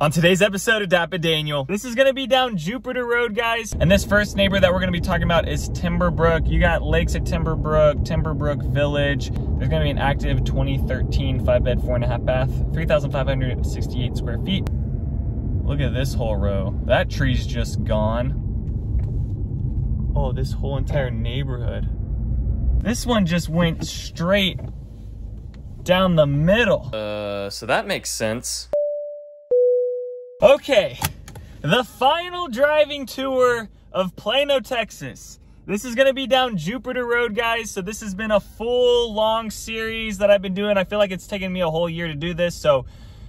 On today's episode of DAPA.DANIEL, this is going to be down Jupiter Road, guys. And this first neighbor that we're going to be talking about is Timberbrook. You got lakes at Timberbrook Village. There's going to be an active 2013 5-bed, 4.5 bath, 3,568 square feet. Look at this whole row. That tree's just gone. Oh, this whole entire neighborhood. This one just went straight down the middle. So that makes sense. Okay, the final driving tour of Plano, Texas. This is going to be down Jupiter Road, guys. So this has been a full, long series that I've been doing. I feel like it's taken me a whole year to do this. So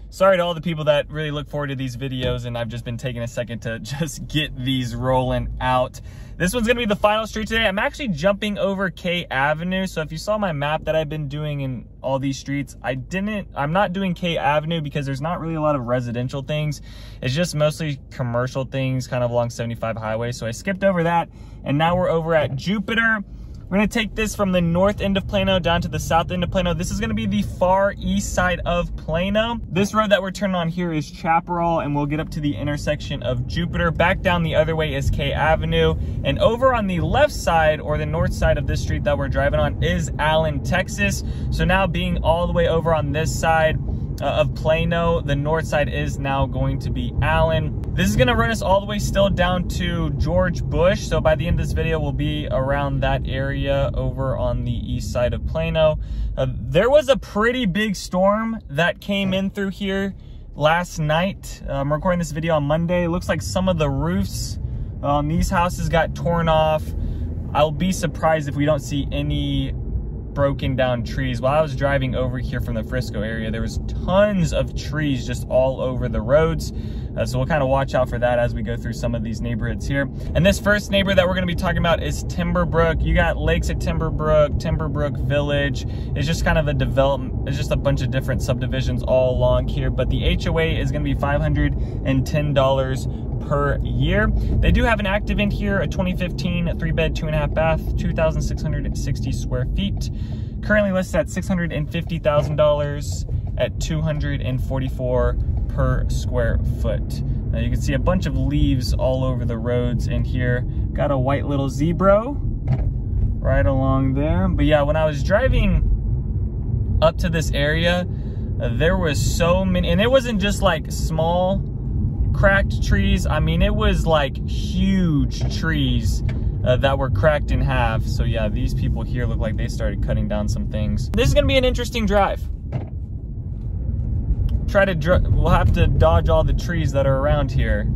sorry to all the people that really look forward to these videos, and I've just been taking a second to just get these rolling out. This one's going to be the final street today. I'm actually jumping over K Avenue. So if you saw my map that I've been doing in all these streets, I'm not doing K Avenue because there's not really a lot of residential things. It's just mostly commercial things kind of along 75 highway. So I skipped over that, and now we're over at Jupiter. We're gonna take this from the north end of Plano down to the south end of Plano. This is gonna be the far east side of Plano. This road that we're turning on here is Chaparral, and we'll get up to the intersection of Jupiter. Back down the other way is K Avenue. And over on the left side, or the north side of this street that we're driving on, is Allen, Texas. So now being all the way over on this side of Plano, the north side is now going to be Allen. This is gonna run us all the way still down to George Bush. So by the end of this video, we'll be around that area over on the east side of Plano. There was a pretty big storm that came in through here last night. I'm recording this video on Monday. It looks like some of the roofs on these houses got torn off. I'll be surprised if we don't see any broken down trees. While I was driving over here from the Frisco area, there was tons of trees just all over the roads. So we'll kind of watch out for that as we go through some of these neighborhoods here. And this first neighbor that we're going to be talking about is Timberbrook. You got lakes at Timberbrook Village. It's just kind of a development. It's just a bunch of different subdivisions all along here. But the HOA is going to be $510 per year. They do have an active in here, a 2015 3-bed, 2.5 bath, 2,660 square feet. Currently listed at $650,000 at $244 per square foot. Now you can see a bunch of leaves all over the roads in here. Got a white little zebra right along there. But yeah, when I was driving up to this area, there was so many, and it wasn't just like small cracked trees. I mean, it was like huge trees that were cracked in half. So yeah, these people here look like they started cutting down some things. This is gonna be an interesting drive. We'll have to dodge all the trees that are around here.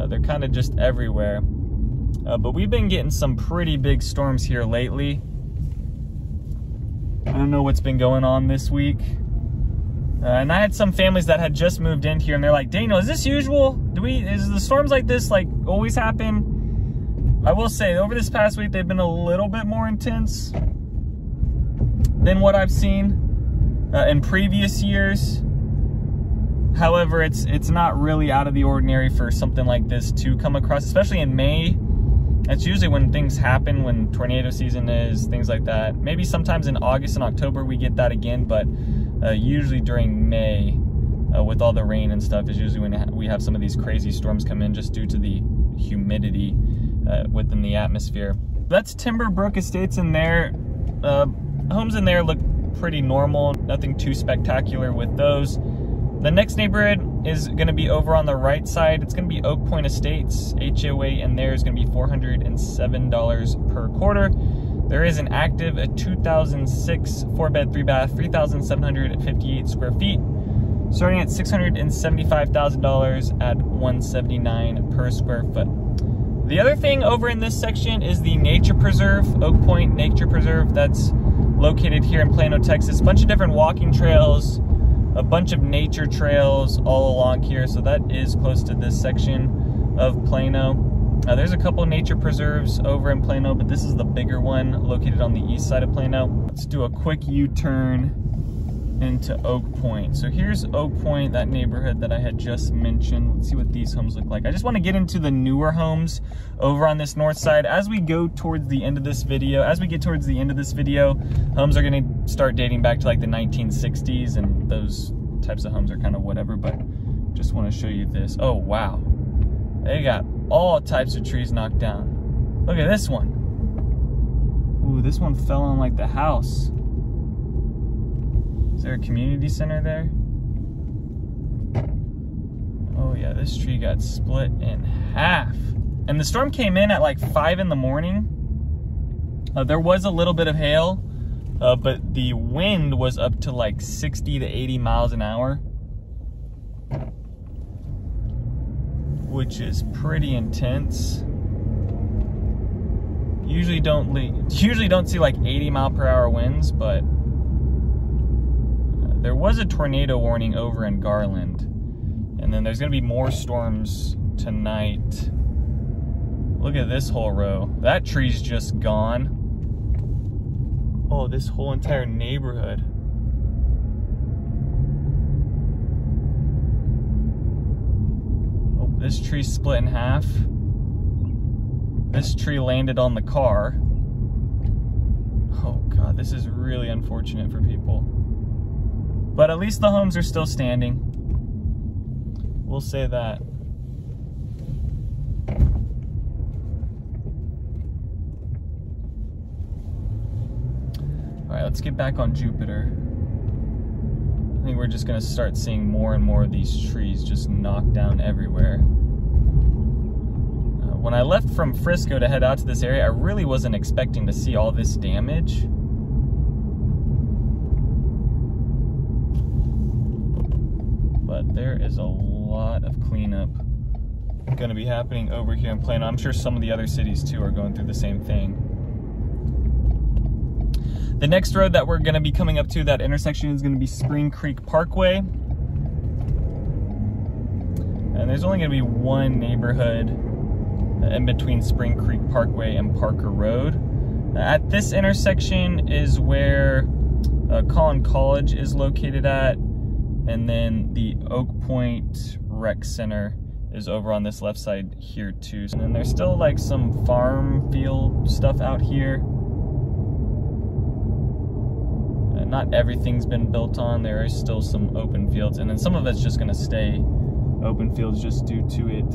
They're kind of just everywhere. But we've been getting some pretty big storms here lately. I don't know what's been going on this week. And I had some families that had just moved in here, and they're like, Daniel, is this usual? Is the storms like this like always happen? I will say, over this past week, they've been a little bit more intense than what I've seen in previous years. However, it's not really out of the ordinary for something like this to come across, especially in May. That's usually when things happen, when tornado season is, things like that. Maybe sometimes in August and October we get that again, but usually during May, with all the rain and stuff, is usually when we have some of these crazy storms come in just due to the humidity within the atmosphere. That's Timberbrook Estates in there. Homes in there look pretty normal, nothing too spectacular with those. The next neighborhood is going to be over on the right side. It's going to be Oak Point Estates. HOA in there is going to be $407 per quarter. There is an active, a 2006 4-bed, 3-bath, 3,758 square feet, starting at $675,000 at $179 per square foot. The other thing over in this section is the Nature Preserve, Oak Point Nature Preserve. That's located here in Plano, Texas. A bunch of different walking trails, a bunch of nature trails all along here. So that is close to this section of Plano. There's a couple nature preserves over in Plano, but this is the bigger one located on the east side of Plano. Let's do a quick U-turn into Oak Point. So here's Oak Point, that neighborhood that I had just mentioned. Let's see what these homes look like. I just want to get into the newer homes over on this north side. As we go towards the end of this video, homes are going to start dating back to like the 1960s, and those types of homes are kind of whatever, but just want to show you this. Oh, wow. They got all types of trees knocked down. Look at this one. Ooh, this one fell on like the house. Is there a community center there? Oh yeah, this tree got split in half. And the storm came in at like 5 in the morning. There was a little bit of hail, but the wind was up to like 60 to 80 miles an hour, which is pretty intense. Usually don't see like 80 mile per hour winds, but there was a tornado warning over in Garland. And then there's gonna be more storms tonight. Look at this whole row. That tree's just gone. Oh, this whole entire neighborhood. Oh, this tree split in half. This tree landed on the car. Oh God, this is really unfortunate for people. But at least the homes are still standing. We'll say that. All right, let's get back on Jupiter. I think we're just gonna start seeing more and more of these trees just knocked down everywhere. When I left from Frisco to head out to this area, I really wasn't expecting to see all this damage. But there is a lot of cleanup going to be happening over here in Plano. I'm sure some of the other cities too are going through the same thing. The next road that we're going to be coming up to, that intersection, is going to be Spring Creek Parkway. And there's only going to be one neighborhood in between Spring Creek Parkway and Parker Road. At this intersection is where Collin College is located at, and then the Oak Point Rec Center is over on this left side here too. And then there's still like some farm field stuff out here. Not everything's been built on. There is still some open fields, and then some of it's just gonna stay open fields just due to it,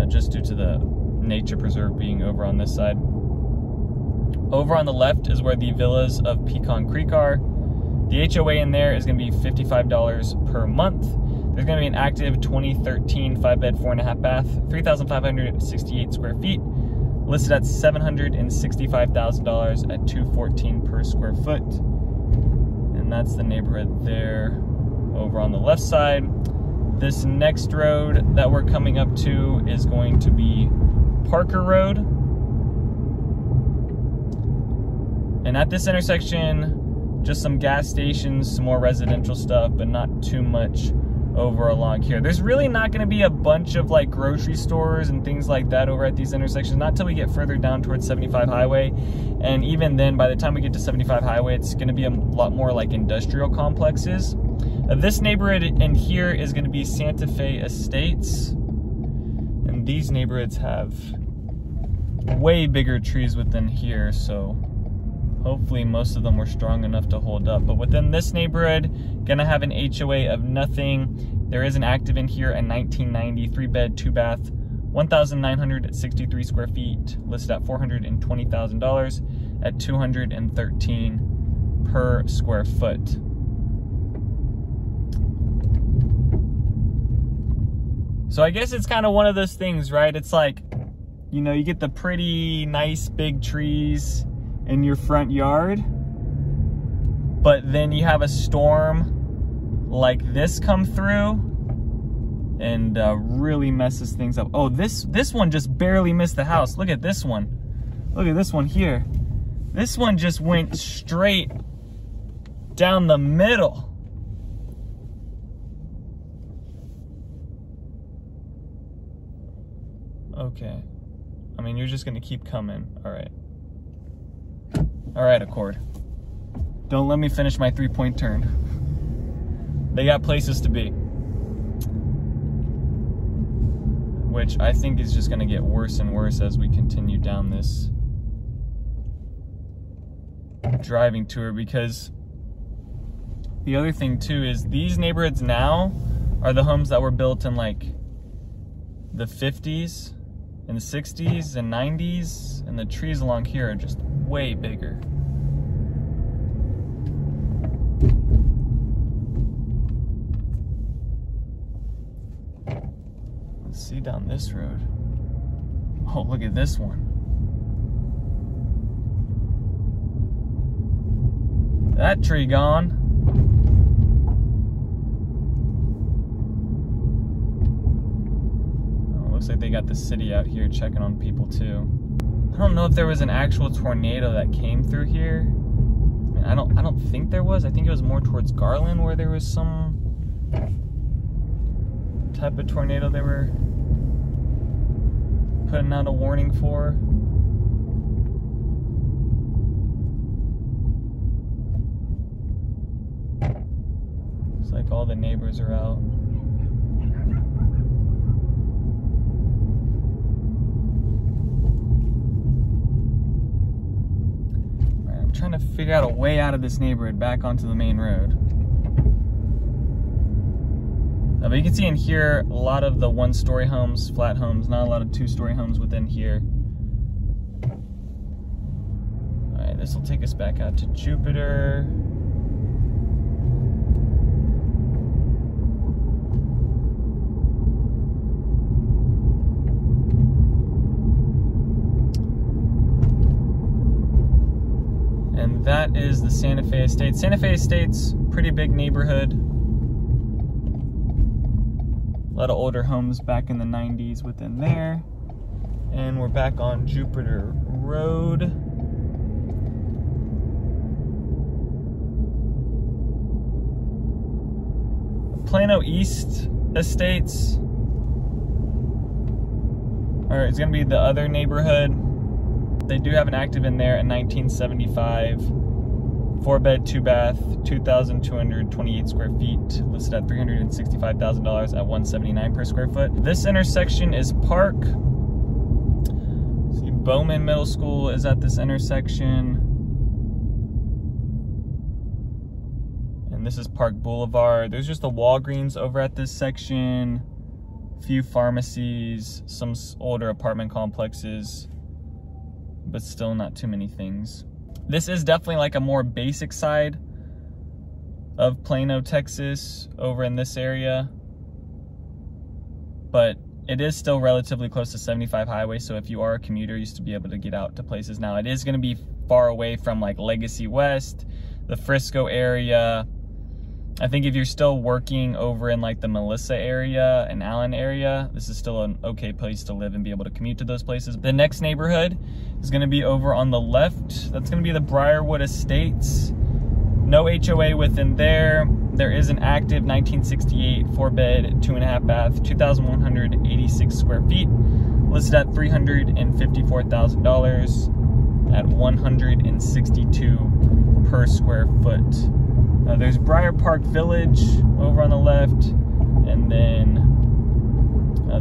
just due to the nature preserve being over on this side. Over on the left is where the villas of Pecan Creek are. The HOA in there is going to be $55 per month. There's going to be an active 2013 5-bed, 4.5 bath, 3,568 square feet, listed at $765,000 at $214 per square foot. And that's the neighborhood there over on the left side. This next road that we're coming up to is going to be Parker Road. And at this intersection, just some gas stations, some more residential stuff, but not too much over along here. There's really not going to be a bunch of like grocery stores and things like that over at these intersections, not till we get further down towards 75 Highway. And even then, by the time we get to 75 Highway, it's going to be a lot more like industrial complexes. This neighborhood in here is going to be Santa Fe Estates. And these neighborhoods have way bigger trees within here, so hopefully most of them were strong enough to hold up. But within this neighborhood, gonna have an HOA of nothing. There is an active in here, a 1990 3-bed, 2-bath, 1,963 square feet, listed at $420,000 at $213 per square foot. So I guess it's kind of one of those things, right? It's like, you know, you get the pretty nice big trees in your front yard, but then you have a storm like this come through and really messes things up. Oh, this one just barely missed the house. Look at this one. Look at this one here. This one just went straight down the middle. Okay. I mean, you're just gonna keep coming. All right. All right, Accord. Don't let me finish my 3-point turn. They got places to be. Which I think is just gonna get worse and worse as we continue down this driving tour, because the other thing too is these neighborhoods now are the homes that were built in like the 50s and the 60s and 90s, and the trees along here are just way bigger. Let's see down this road. Oh, look at this one. That tree gone. Oh, looks like they got the city out here checking on people too. I don't know if there was an actual tornado that came through here. I mean, I don't think there was. I think it was more towards Garland where there was some type of tornado they were putting out a warning for. Looks like all the neighbors are out. Alright, I'm trying to figure out a way out of this neighborhood back onto the main road. But you can see in here a lot of the one-story homes, flat homes, not a lot of two-story homes within here. All right, this will take us back out to Jupiter. And that is the Santa Fe Estates. Santa Fe Estates, pretty big neighborhood. A lot of older homes back in the 90s within there. And we're back on Jupiter Road. Plano East Estates. Alright, it's gonna be the other neighborhood. They do have an active in there in 1975. 4-bed, 2-bath, 2,228 square feet, listed at $365,000 at $179 per square foot. This intersection is Park. See, Bowman Middle School is at this intersection. And this is Park Boulevard. There's just a Walgreens over at this section, a few pharmacies, some older apartment complexes, but still not too many things. This is definitely like a more basic side of Plano, Texas, over in this area. But it is still relatively close to 75 highway, so if you are a commuter, you used to be able to get out to places. Now, it is going to be far away from like Legacy West, the Frisco area. I think if you're still working over in like the Melissa area and Allen area, this is still an okay place to live and be able to commute to those places. The next neighborhood is going to be over on the left. That's going to be the Briarwood Estates. No HOA within there. There is an active 1968 4-bed, 2.5-bath, 2,186 square feet, listed at $354,000 at $162 per square foot. There's Briar Park Village over on the left, and then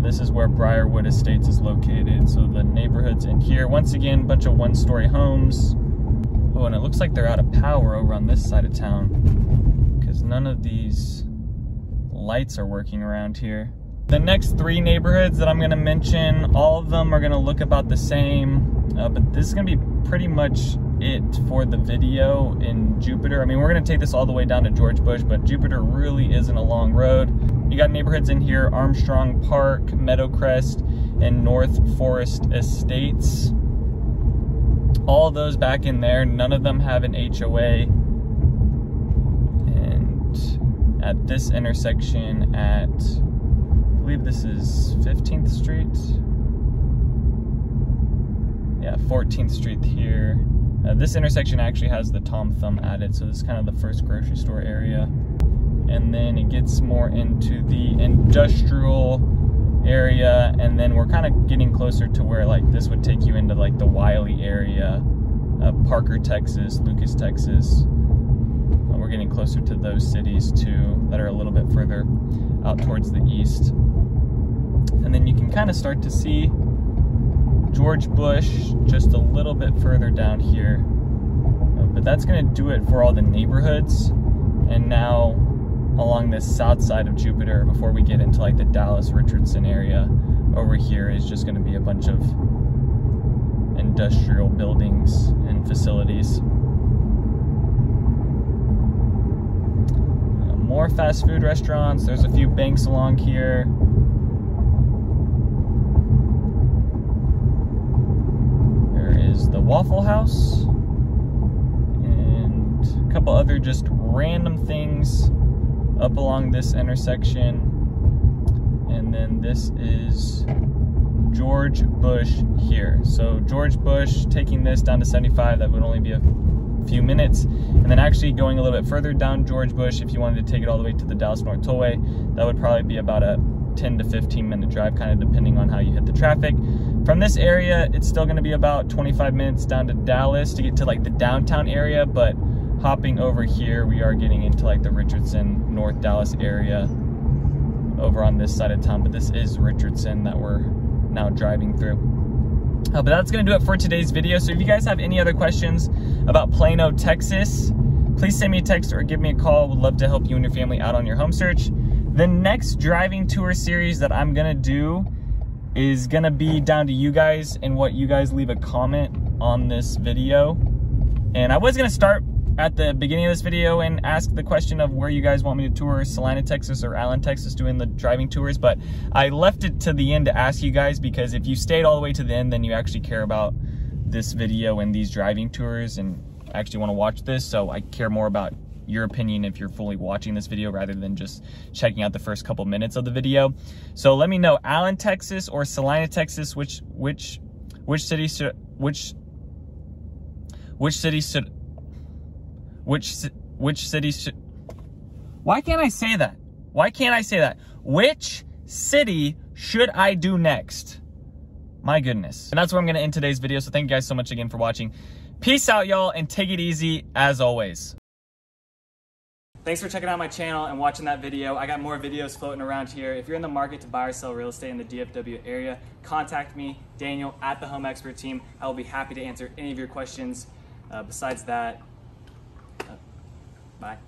this is where Briarwood Estates is located. So the neighborhood's in here. Once again, bunch of one-story homes. Oh, and it looks like they're out of power over on this side of town because none of these lights are working around here. The next three neighborhoods that I'm going to mention, all of them are going to look about the same, but this is going to be pretty much it for the video in Jupiter. I mean, we're going to take this all the way down to George Bush, but Jupiter really isn't a long road. You got neighborhoods in here: Armstrong Park, Meadowcrest, and North Forest Estates. All those back in there, none of them have an HOA. And at this intersection at, I believe this is 15th Street. Yeah, 14th Street here. This intersection actually has the Tom Thumb added, so this is kind of the first grocery store area. And then it gets more into the industrial area, and then we're kind of getting closer to where like this would take you into like the Wiley area, Parker, Texas, Lucas, Texas. We're getting closer to those cities too that are a little bit further out towards the east. And then you can kind of start to see George Bush just a little bit further down here. But that's going to do it for all the neighborhoods. And now along this south side of Jupiter before we get into like the Dallas Richardson area. Over here is just going to be a bunch of industrial buildings and facilities. More fast food restaurants. There's a few banks along here. There is the Waffle House and a couple other just random things up along this intersection. And then this is George Bush here. So George Bush, taking this down to 75, that would only be a few minutes. And then actually going a little bit further down George Bush, if you wanted to take it all the way to the Dallas North Tollway, that would probably be about a 10 to 15 minute drive, kind of depending on how you hit the traffic. From this area, it's still going to be about 25 minutes down to Dallas to get to like the downtown area, but hopping over here, we are getting into like the Richardson, North Dallas area over on this side of town. But this is Richardson that we're now driving through. But that's going to do it for today's video. So if you guys have any other questions about Plano, Texas, please send me a text or give me a call. Would love to help you and your family out on your home search. The next driving tour series that I'm going to do is going to be down to you guys and what you guys leave a comment on this video. And I was going to start at the beginning of this video and ask the question of where you guys want me to tour, Salina, Texas or Allen, Texas, doing the driving tours, but I left it to the end to ask you guys, because if you stayed all the way to the end, then you actually care about this video and these driving tours and actually want to watch this. So I care more about your opinion if you're fully watching this video rather than just checking out the first couple minutes of the video. So let me know, Allen, Texas or Salina, Texas, which city should why can't I say that? Why can't I say that? Which city should I do next? My goodness. And that's where I'm going to end today's video. So thank you guys so much again for watching. Peace out, y'all, and take it easy as always. Thanks for checking out my channel and watching that video. I got more videos floating around here. If you're in the market to buy or sell real estate in the DFW area, contact me, Daniel, at the Home Expert Team. I will be happy to answer any of your questions. Besides that, bye.